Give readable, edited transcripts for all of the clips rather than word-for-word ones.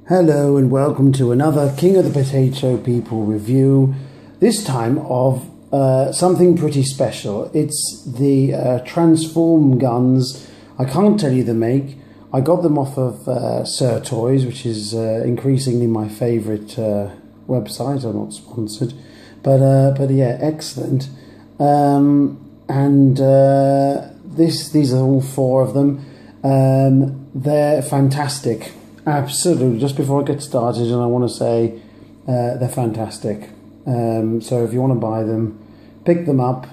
Hello and welcome to another King of the Potato People review, this time of something pretty special. It's the Transform guns. I can't tell you the make. I got them off of Sir Toys, which is increasingly my favourite website. I'm not sponsored, but yeah, excellent. These are all four of them. They're fantastic. Absolutely. Just before I get started, and I want to say they're fantastic. So if you want to buy them, pick them up.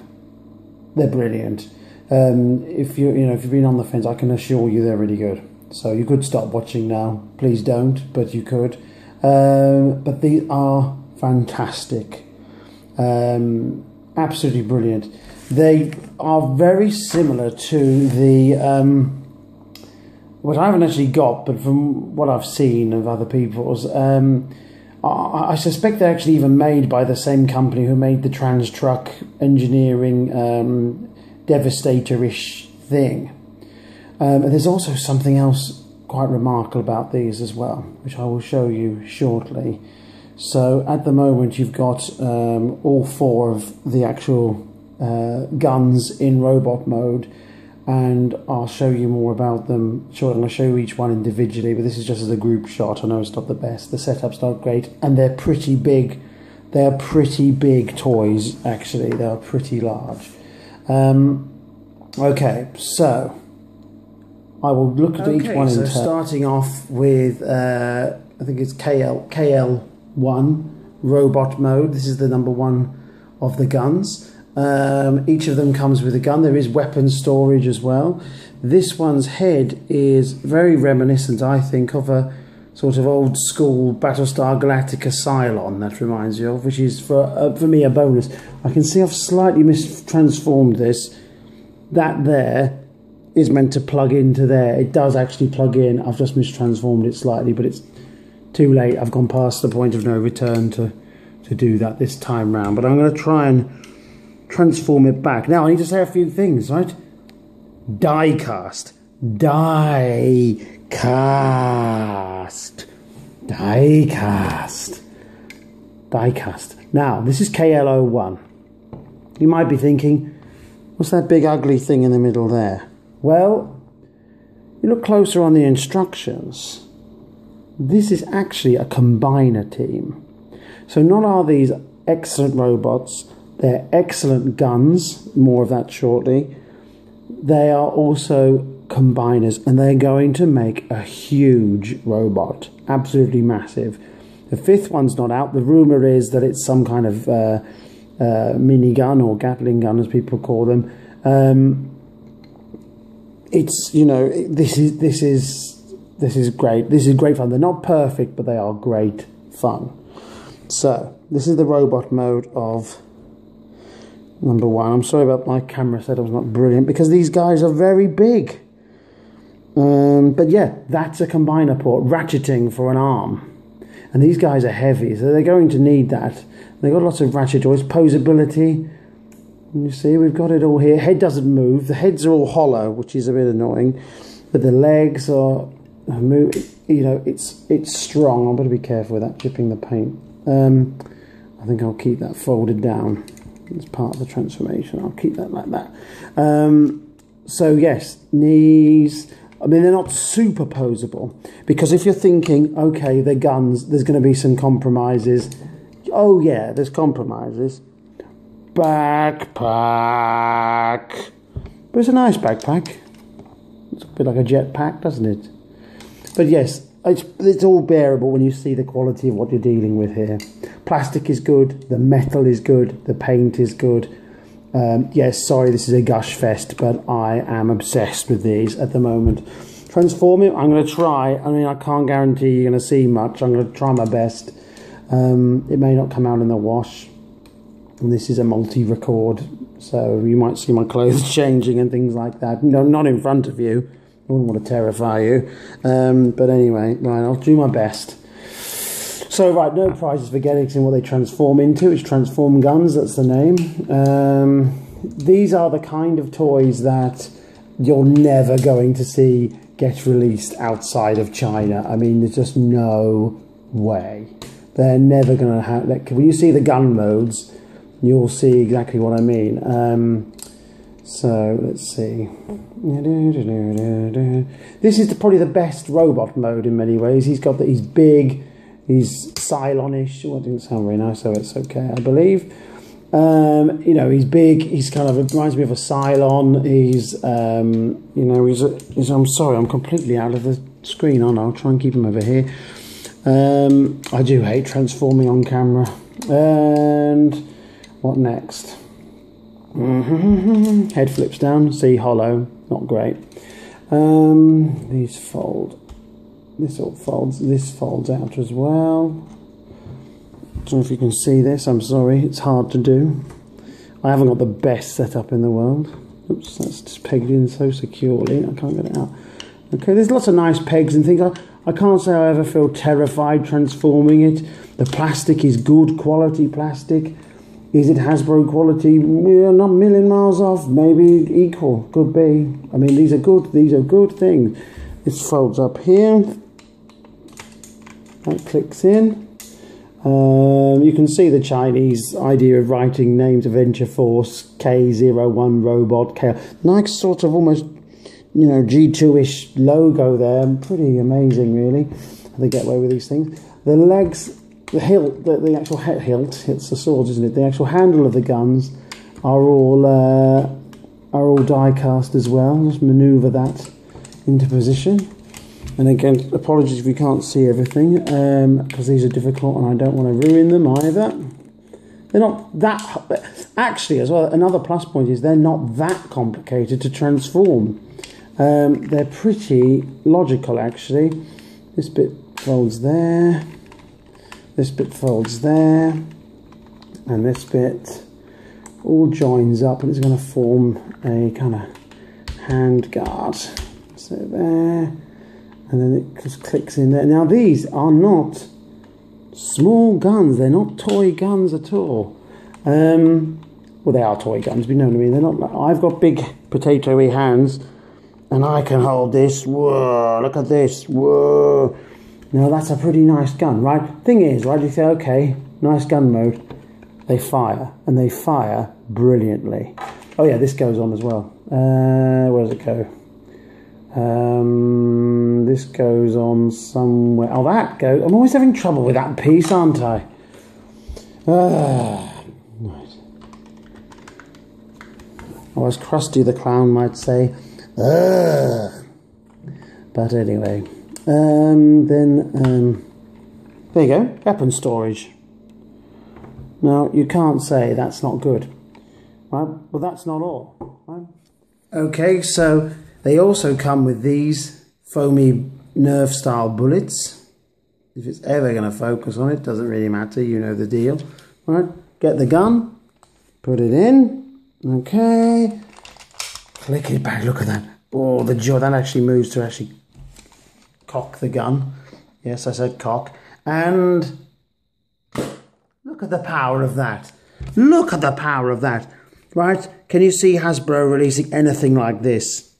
They're brilliant. If you've been on the fence, I can assure you they're really good. So you could stop watching now. Please don't, but you could. But they are fantastic. Absolutely brilliant. They are very similar to the what I haven't actually got, but from what I've seen of other people's, I suspect they're actually even made by the same company who made the Trans Truck Engineering Devastator-ish thing. And there's also something else quite remarkable about these as well, which I will show you shortly. So at the moment you've got all four of the actual guns in robot mode, and I'll show you more about them shortly. I'm going to show you each one individually, but this is just as a group shot. I know it's not the best. The setup's not great, and they're pretty big. They're pretty big toys, actually. They're pretty large. Okay, so I will look at each one in turn. Starting off with, I think it's KL1 robot mode. This is the number one of the guns. Each of them comes with a gun. There is weapon storage as well. This one's head is very reminiscent, I think, of a sort of old school Battlestar Galactica Cylon, that reminds you of, which is for me a bonus. I can see I've slightly mistransformed this. That there is meant to plug into there. It does actually plug in. I've just mistransformed it slightly, but it's too late. I've gone past the point of no return to do that this time round. But I'm going to try and transform it back. Now I need to say a few things, right? Die-cast. Die-cast. Die-cast. Die-cast. Now, this is KL01. You might be thinking, what's that big ugly thing in the middle there? Well, you look closer on the instructions. This is actually a combiner team. So not are these excellent robots, they're excellent guns, more of that shortly. They are also combiners, and they're going to make a huge robot, absolutely massive. The fifth one's not out. The rumour is that it's some kind of minigun or Gatling gun, as people call them. It's, you know, this is great. This is great fun. They're not perfect, but they are great fun. So this is the robot mode of number one. I'm sorry about my camera setup's not brilliant because these guys are very big. But yeah, that's a combiner port, ratcheting for an arm. And these guys are heavy, so they're going to need that. They've got lots of ratchet joints, posability. You see, we've got it all here. Head doesn't move. The heads are all hollow, which is a bit annoying. But the legs are, you know, it's strong. I'm going to be careful with that, chipping the paint. I think I'll keep that folded down. It's part of the transformation. I'll keep that like that. So yes, knees. I mean, they're not superposable, because if you're thinking, okay, they're guns, there's going to be some compromises. Oh yeah, there's compromises. Backpack. But it's a nice backpack. It's a bit like a jetpack, doesn't it? But yes, it's all bearable when you see the quality of what you're dealing with here. Plastic is good, the metal is good, the paint is good. Yes, sorry, this is a gush fest, but I am obsessed with these at the moment. Transform it, I'm going to try. I mean, I can't guarantee you're going to see much. I'm going to try my best. It may not come out in the wash. And this is a multi-record, so you might see my clothes changing and things like that. No, not in front of you. I wouldn't want to terrify you. But anyway, right, I'll do my best. So, right, no prizes for guessing what they transform into. It's Transform Guns, that's the name. These are the kind of toys that you're never going to see get released outside of China. I mean, there's just no way. They're never going to have... Like, when you see the gun modes, you'll see exactly what I mean. So, let's see. This is probably the best robot mode in many ways. He's big, he's Cylonish. Well, it didn't sound very nice, so it's okay, I believe. You know, he's big, he's kind of, reminds me of a Cylon. He's, you know, I'm sorry, I'm completely out of the screen, aren't I? I'll try and keep him over here. I do hate transforming on camera. And what next? Head flips down, see, hollow, not great. These fold. This all folds. This folds out as well. Don't know if you can see this. I'm sorry, it's hard to do. I haven't got the best setup in the world. Oops, that's just pegged in so securely. I can't get it out. Okay, there's lots of nice pegs and things. I can't say I ever feel terrified transforming it. The plastic is good quality plastic. Is it Hasbro quality? Yeah, not a million miles off. Maybe equal. Could be. I mean, these are good. These are good things. This folds up here. That clicks in. You can see the Chinese idea of writing names: Adventure Force, K01 Robot, K. Nice sort of almost, you know, G2-ish logo there. Pretty amazing, really. How they get away with these things. The legs. The hilt, the actual hilt, it's the swords, isn't it? The actual handle of the guns are all die cast as well. Just manoeuvre that into position. And again, apologies if you can't see everything, because these are difficult and I don't want to ruin them either. They're not that... Actually, as well, another plus point is they're not that complicated to transform. They're pretty logical, actually. This bit folds there. This bit folds there, and this bit all joins up, and it's going to form a kind of hand guard. So there, and then it just clicks in there. Now these are not small guns; they're not toy guns at all. Well, they are toy guns, but you know what I mean. They're not. I've got big potatoey hands, and I can hold this. Whoa! Look at this. Whoa! Now that's a pretty nice gun, right? Thing is, right, you say, okay, nice gun mode. They fire, and they fire brilliantly. Oh yeah, this goes on as well. Where does it go? This goes on somewhere. Oh, that goes. I'm always having trouble with that piece, aren't I? Right. Or as Krusty the Clown might say, but anyway. There you go, weapon storage. Now, you can't say that's not good, right? Well, that's not all, right? Okay, so they also come with these foamy Nerf-style bullets. If it's ever going to focus on it, doesn't really matter, you know the deal. Right, get the gun, put it in, okay, click it back, look at that. Oh, the jaw, that actually moves to actually cock the gun. Yes, I said cock. And look at the power of that. Look at the power of that. Right? Can you see Hasbro releasing anything like this?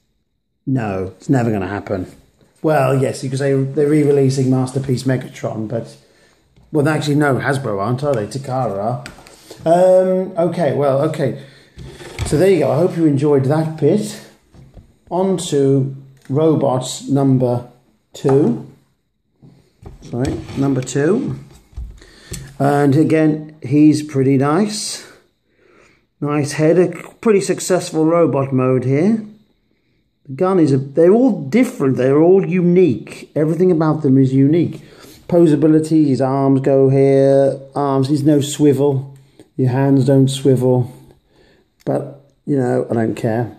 No, it's never going to happen. Well, yes, you could say they're re-releasing Masterpiece Megatron, but... Well, actually, no, Hasbro aren't, are they? Takara are. Okay, well, okay. So there you go. I hope you enjoyed that bit. On to robots number 2. Sorry, number 2. And again, he's pretty nice. Nice head, a pretty successful robot mode here. The gun is, they're all different, they're all unique. Everything about them is unique. Posability, his arms go here, there's no swivel. Your hands don't swivel. But, you know, I don't care.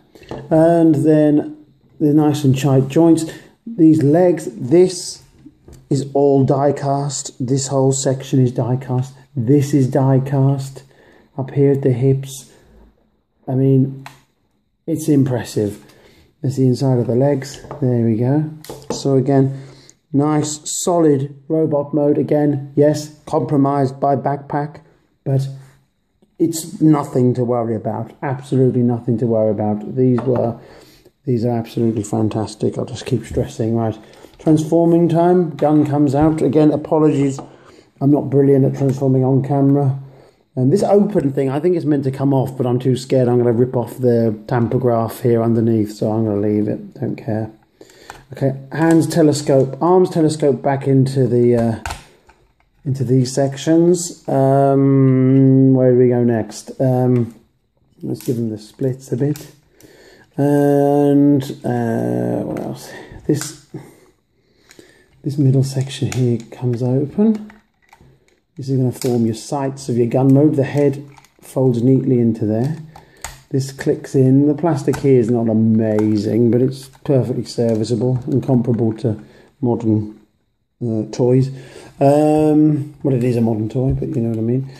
And then the nice and tight joints. These legs, this is all die cast. This whole section is die cast. This is die cast. Up here at the hips. I mean, it's impressive. There's the inside of the legs. There we go. So again, nice, solid robot mode. Again, yes, compromised by backpack, but it's nothing to worry about. Absolutely nothing to worry about. These These are absolutely fantastic. I'll just keep stressing. Right, transforming time. Gun comes out. Again, apologies. I'm not brilliant at transforming on camera. And this open thing, I think it's meant to come off, but I'm too scared. I'm going to rip off the tampograph here underneath, so I'm going to leave it. Don't care. Okay, hands telescope, arms telescope back into the into these sections. Where do we go next? Let's give them the splits a bit. And what else? This middle section here comes open. This is going to form your sights of your gun mode. The head folds neatly into there. This clicks in. The plastic here is not amazing, but it's perfectly serviceable and comparable to modern toys. Well, it is a modern toy, but you know what I mean.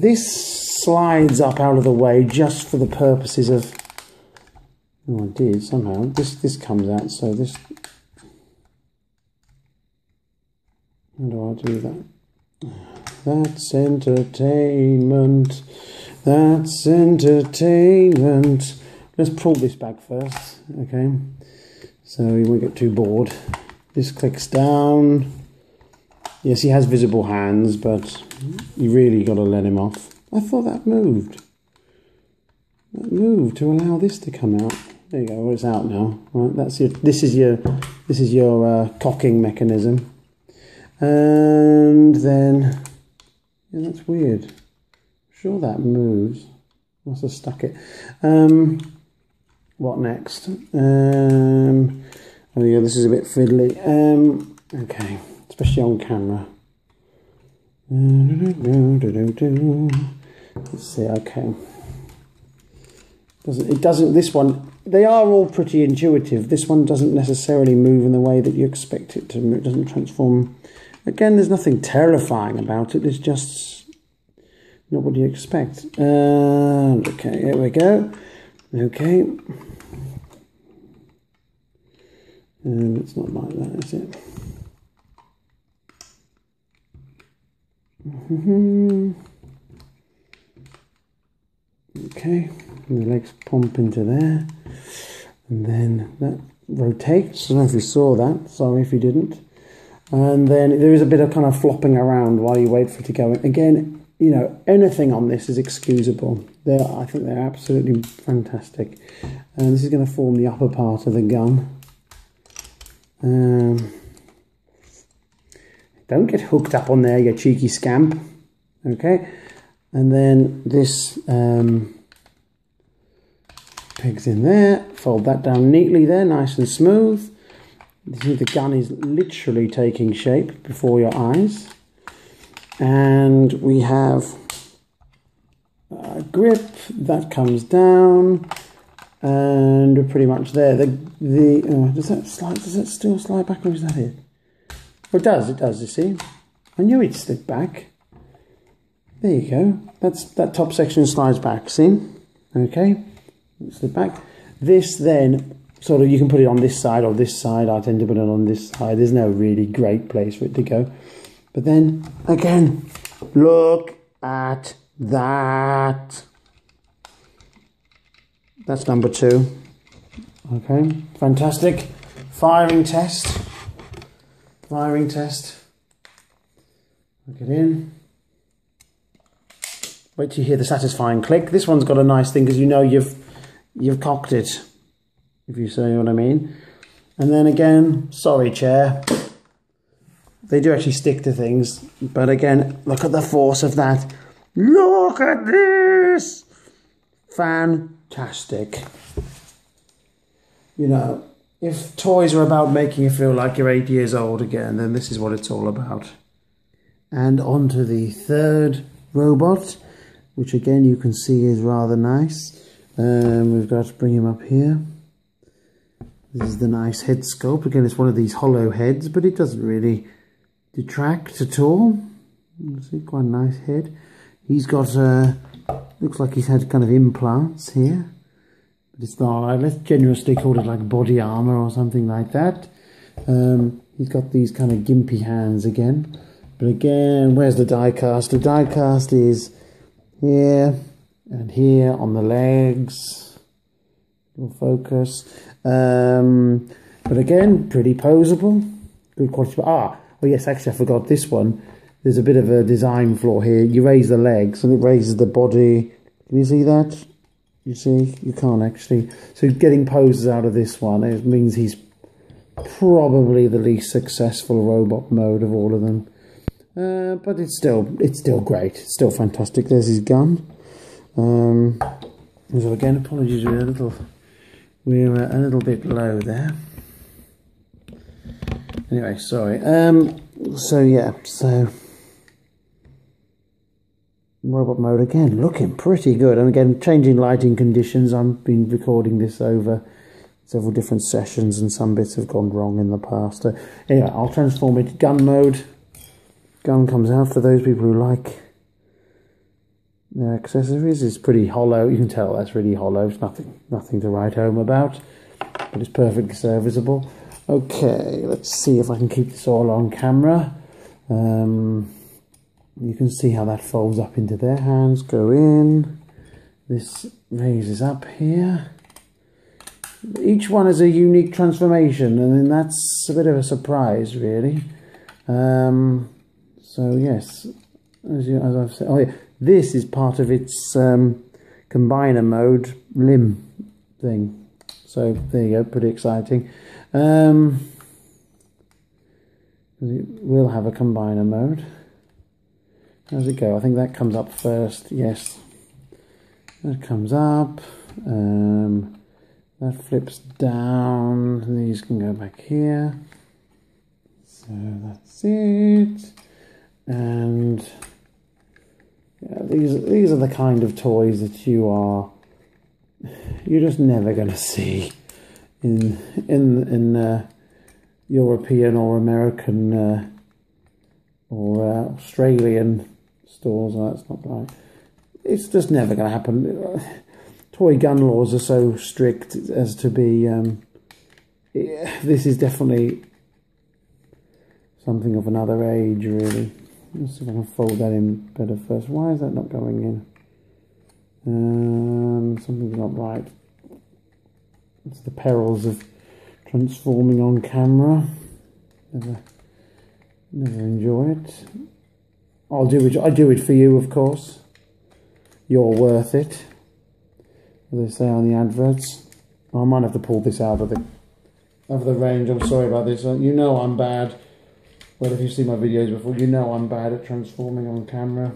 This slides up out of the way just for the purposes of... Oh, I did somehow. This comes out, so this... How do I do that? That's entertainment. That's entertainment. Let's pull this back first, okay? So you won't get too bored. This clicks down. Yes, he has visible hands, but you really got to let him off. I thought that moved. That moved to allow this to come out. There you go. Well, it's out now. Right, that's your. This is your cocking mechanism. And then, yeah, that's weird. Sure that moves. Must have stuck it. What next? Oh yeah, this is a bit fiddly. Okay, especially on camera. Let's see. Okay. It doesn't. This one. They are all pretty intuitive. This one doesn't necessarily move in the way that you expect it to move. It doesn't transform. Again, there's nothing terrifying about it. It's just not what you expect. Okay, here we go. Okay. And it's not like that, is it? Okay, and the legs pump into there. And then that rotates. I don't know if you saw that. Sorry if you didn't. And then there is a bit of kind of flopping around while you wait for it to go in. Again, you know, anything on this is excusable. I think they're absolutely fantastic. And this is going to form the upper part of the gun. Don't get hooked up on there, you cheeky scamp. Okay. And then this pegs in there. Fold that down neatly there, nice and smooth. You see the gun is literally taking shape before your eyes. And we have a grip that comes down, and we're pretty much there. Does that slide? Does that still slide back, or is that it? Well, it does. It does. You see, I knew it slid back. There you go. That top section slides back. See? Okay, slid back. This then. Sort of, you can put it on this side or this side. I tend to put it on this side. There's no really great place for it to go. But then, again, look at that. That's number 2. Okay, fantastic. Firing test. Firing test. Look it in. Wait till you hear the satisfying click. This one's got a nice thing because you know you've cocked it. If you see what I mean. And then again, sorry chair. They do actually stick to things. But again, look at the force of that. Look at this! Fantastic. You know, if toys are about making you feel like you're 8 years old again, then this is what it's all about. And on to the third robot, which again you can see is rather nice. We've got to bring him up here. This is the nice head sculpt. Again, it's one of these hollow heads, but it doesn't really detract at all. You see, quite a nice head. He's got, looks like he's had kind of implants here. But it's not, let's generously call it like body armor or something like that. He's got these kind of gimpy hands again. But again, where's the die cast? The die cast is here and here on the legs. Will focus. But again, pretty posable. Good quality. Oh yes, actually I forgot this one. There's a bit of a design flaw here. You raise the legs and it raises the body. Can you see that? You see? You can't actually. So getting poses out of this one, it means he's probably the least successful robot mode of all of them. But it's still great. It's still fantastic. There's his gun. So again, apologies, we're a little bit low there. Anyway, sorry. So yeah, so robot mode again, looking pretty good. And again, changing lighting conditions. I've been recording this over several different sessions, and some bits have gone wrong in the past. So anyway, I'll transform it gun mode. Gun comes out for those people who like their accessories. It's pretty hollow. You can tell that's really hollow. It's nothing to write home about, but it's perfectly serviceable. Okay, let's see if I can keep this all on camera. You can see how that folds up into their hands. Go in. This raises up here. Each one is a unique transformation, and then that's a bit of a surprise, really. So yes, as I've said, oh yeah, this is part of its combiner mode limb thing. So there you go, pretty exciting. It will have a combiner mode. How's it go? I think that comes up first. Yes, that comes up. That flips down. These can go back here. So that's it. And yeah, these are the kind of toys that you're just never going to see in European or American or Australian stores. Oh, that's not right. It's just never going to happen. Toy gun laws are so strict as to be. This is definitely something of another age, really. Let's see if I can fold that in better first. Why is that not going in? Something's not right. It's the perils of transforming on camera. Never enjoy it. I'll do it for you, of course. You're worth it, as they say on the adverts. I might have to pull this out of the range. I'm sorry about this. You know I'm bad. Well, if you've seen my videos before, you know I'm bad at transforming on camera,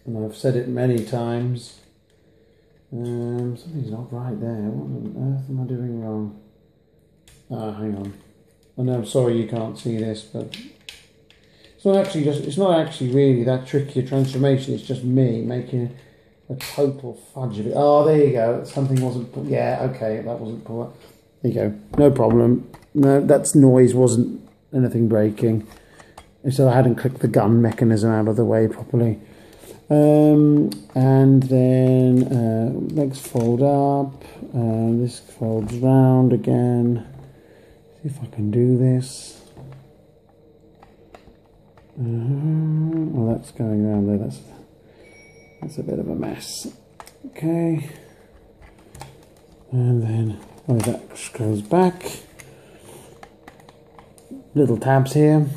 and I've said it many times. Something's not right there. What on earth am I doing wrong? Hang on. I know, I'm sorry you can't see this, but it's not actually really that tricky a transformation. It's just me making a total fudge of it. Oh, there you go. Something wasn't put. Yeah, okay, that wasn't put. There you go. No problem. No, that's noise wasn't anything breaking. So I hadn't clicked the gun mechanism out of the way properly. And then legs fold up. This folds round again. See if I can do this. Well, that's going around there. That's a bit of a mess. Okay. And then that goes back. Little tabs here.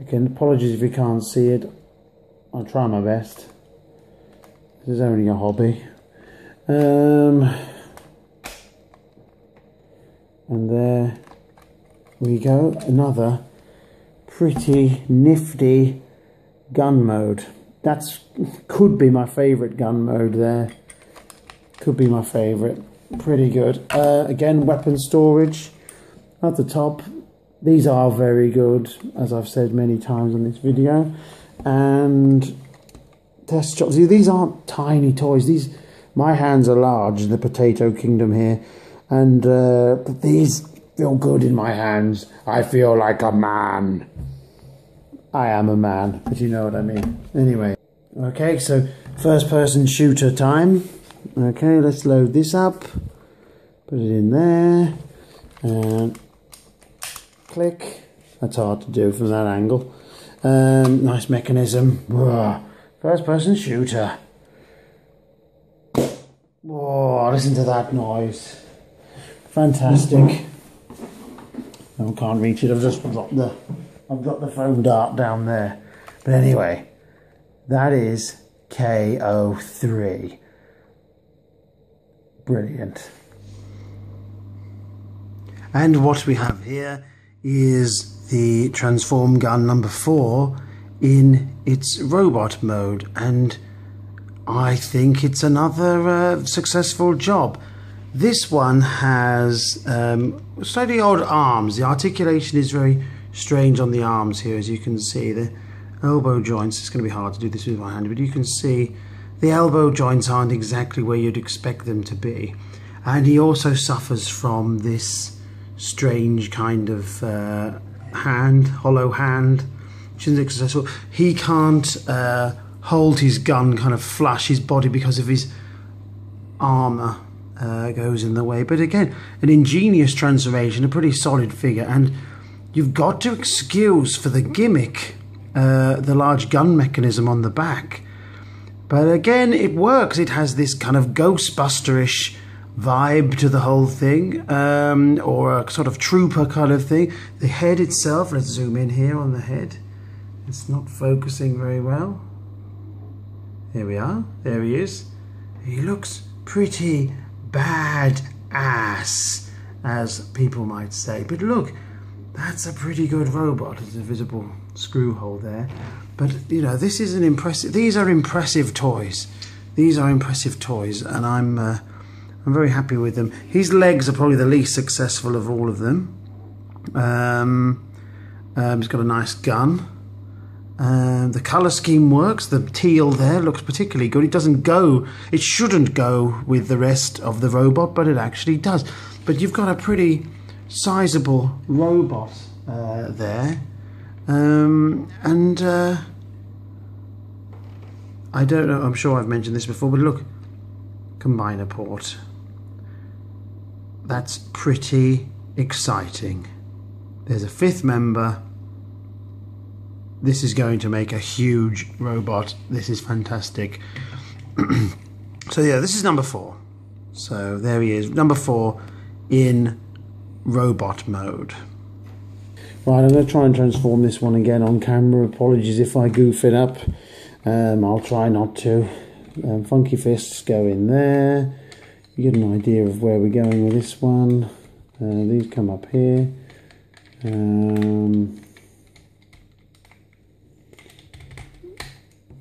Again, apologies if you can't see it. I'll try my best. This is only a hobby. And there we go. Another pretty nifty gun mode. Could be my favourite gun mode there. Could be my favourite. Pretty good. Again, weapon storage at the top. These are very good, as I've said many times on this video. And test shots. These aren't tiny toys. My hands are large in the potato kingdom here, and but these feel good in my hands. I feel like a man. I am a man, but you know what I mean. Anyway, okay, so first person shooter time. Okay, let's load this up. Put it in there, and click. That's hard to do from that angle. Nice mechanism. First person shooter. Oh, listen to that noise. Fantastic. I can't reach it. I've just dropped the foam dart down there. But anyway, that is KO3. Brilliant. And what we have here is the transform gun number 4 in its robot mode, and I think it's another successful job. This one has slightly odd arms. The articulation is very strange on the arms here, as you can see. The elbow joints, it's going to be hard to do this with my hand, but you can see the elbow joints aren't exactly where you'd expect them to be. And he also suffers from this strange kind of hollow hand, which isn't successful. He can't hold his gun kind of flush his body because of his armour goes in the way. But again, an ingenious transformation, a pretty solid figure, and you've got to excuse for the gimmick the large gun mechanism on the back. But again, it works. It has this kind of Ghostbuster-ish vibe to the whole thing, or a sort of trooper kind of thing. The head itself, let's zoom in here on the head. It's not focusing very well. Here we are. There he is. He looks pretty bad-ass, as people might say. But look, that's a pretty good robot. There's a visible screw hole there. But, you know, this is an impressive... These are impressive toys. These are impressive toys, and I'm very happy with them. His legs are probably the least successful of all of them. He's got a nice gun. The colour scheme works. The teal there looks particularly good. It doesn't go... It shouldn't go with the rest of the robot, but it actually does. But you've got a pretty sizable robot there. I don't know, I'm sure I've mentioned this before, but look, combiner port. That's pretty exciting. There's a 5th member. This is going to make a huge robot. This is fantastic. So yeah, this is number 4. So there he is, number 4 in robot mode. Right, I'm going to try and transform this one again on camera. Apologies if I goof it up. I'll try not to. Funky fists go in there. You get an idea of where we're going with this one. These come up here.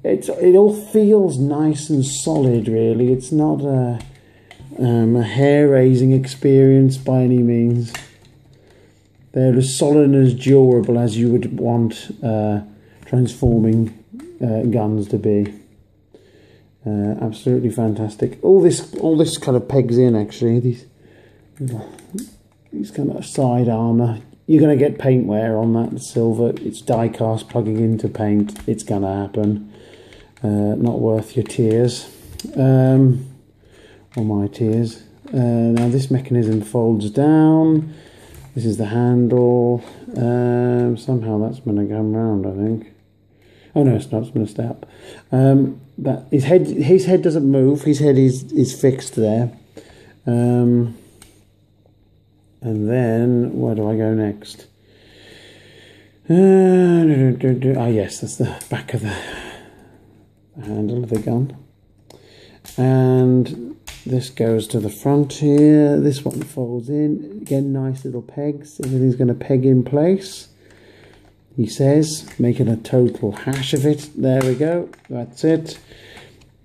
It all feels nice and solid, really. It's not a hair-raising experience by any means. They're as solid and as durable as you would want transforming guns to be. Absolutely fantastic. All this kind of pegs in, actually. These kind of side armour. You're going to get paint wear on that silver. It's die cast plugging into paint. It's going to happen. Not worth your tears. Or my tears. Now this mechanism folds down. This is the handle. Somehow that's going to come round, I think. Oh no, it's not. It's going to stay up. That his head doesn't move. His head is fixed there. And then where do I go next? Ah, yes, that's the back of the handle of the gun. And this goes to the front here. This one folds in. Again, nice little pegs. Everything's going to peg in place. He says, making a total hash of it. There we go. That's it.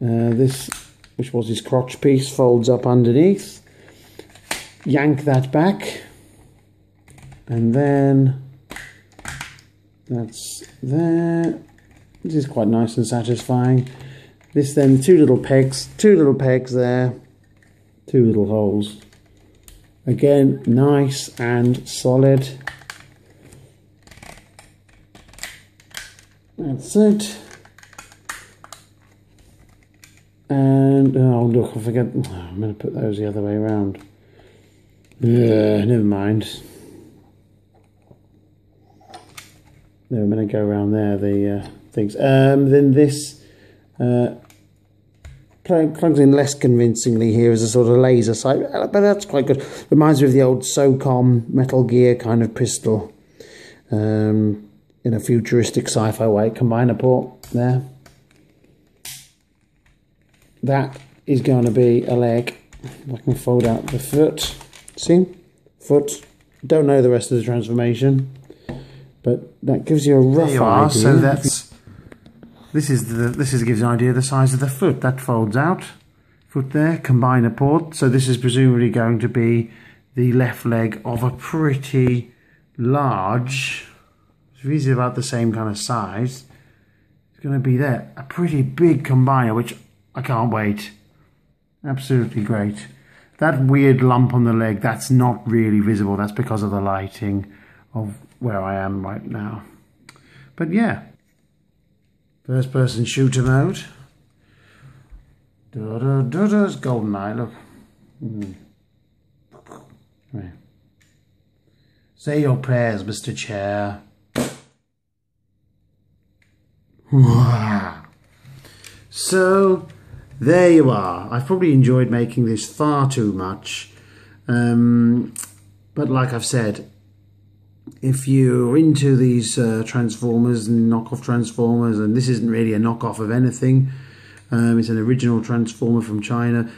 This, which was his crotch piece, folds up underneath. Yank that back. And then that's there. This is quite nice and satisfying. This then, two little pegs there. 2 little holes. Again, nice and solid. That's it. And, oh look, I forget. I'm going to put those the other way around. Never mind. No, I'm going to go around there, the things. Then this plugs in less convincingly here as a sort of laser sight, but that's quite good. Reminds me of the old SOCOM Metal Gear kind of pistol, in a futuristic sci-fi way. Combiner port there. That is going to be a leg. I can fold out the foot. See? Foot. Don't know the rest of the transformation, but that gives you a rough idea. So this gives you an idea of the size of the foot. That folds out. Foot there, combiner port. So this is presumably going to be the left leg of a pretty large, it's usually about the same kind of size. It's going to be there. A pretty big combiner, which I can't wait. Absolutely great. That weird lump on the leg, that's not really visible. That's because of the lighting of where I am right now. But yeah. First person shooter mode. It's GoldenEye, look. Right. Say your prayers, Mr. Chair. So, there you are. I've probably enjoyed making this far too much. But like I've said, if you're into these Transformers and knockoff Transformers, and this isn't really a knockoff of anything, it's an original Transformer from China.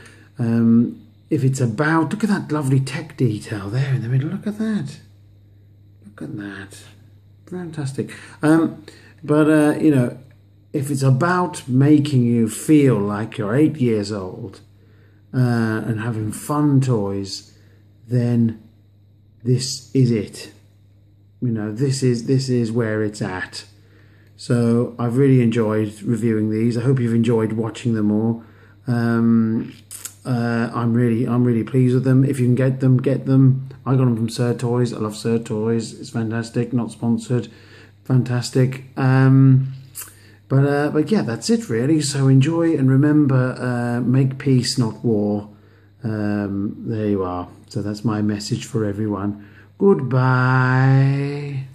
If it's about, look at that lovely tech detail there in the middle, look at that. Look at that. Fantastic. You know, if it's about making you feel like you're 8 years old and having fun toys, then this is it. You know, this is where it's at. So I've really enjoyed reviewing these. I hope you've enjoyed watching them all. I'm really pleased with them. If you can get them, get them. I got them from Sir Toys. I love Sir Toys. It's fantastic. Not sponsored. Fantastic. But yeah, that's it really. So enjoy and remember, make peace, not war. There you are. So that's my message for everyone. Goodbye.